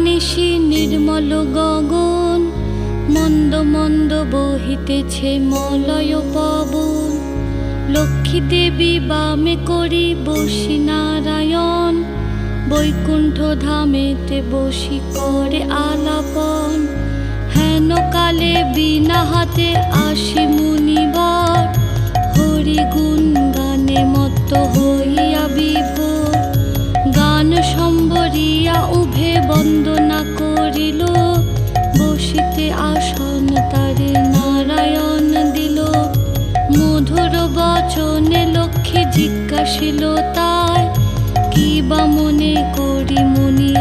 নিশি নির্মল গগন, মন্দ মন্দ বহিতেছে মলয় পবন। লক্ষ্মী দেবী বামে করি বসি নারায়ণ, বৈকুণ্ঠ ধামেতে বসি করে আলাপন। হেন কালে বিনা হাতে আসি মুনিবর, হরি গুণ গানে মত্ত হইয়া বিভোর। গান সম্বরিয়া উভে বন্দনা করিল, বসিতে আসন তারে নারায়ণ দিল। মধুর বচনে লক্ষ্মী জিজ্ঞাসিল তাই, কি বা মনে করি মুনি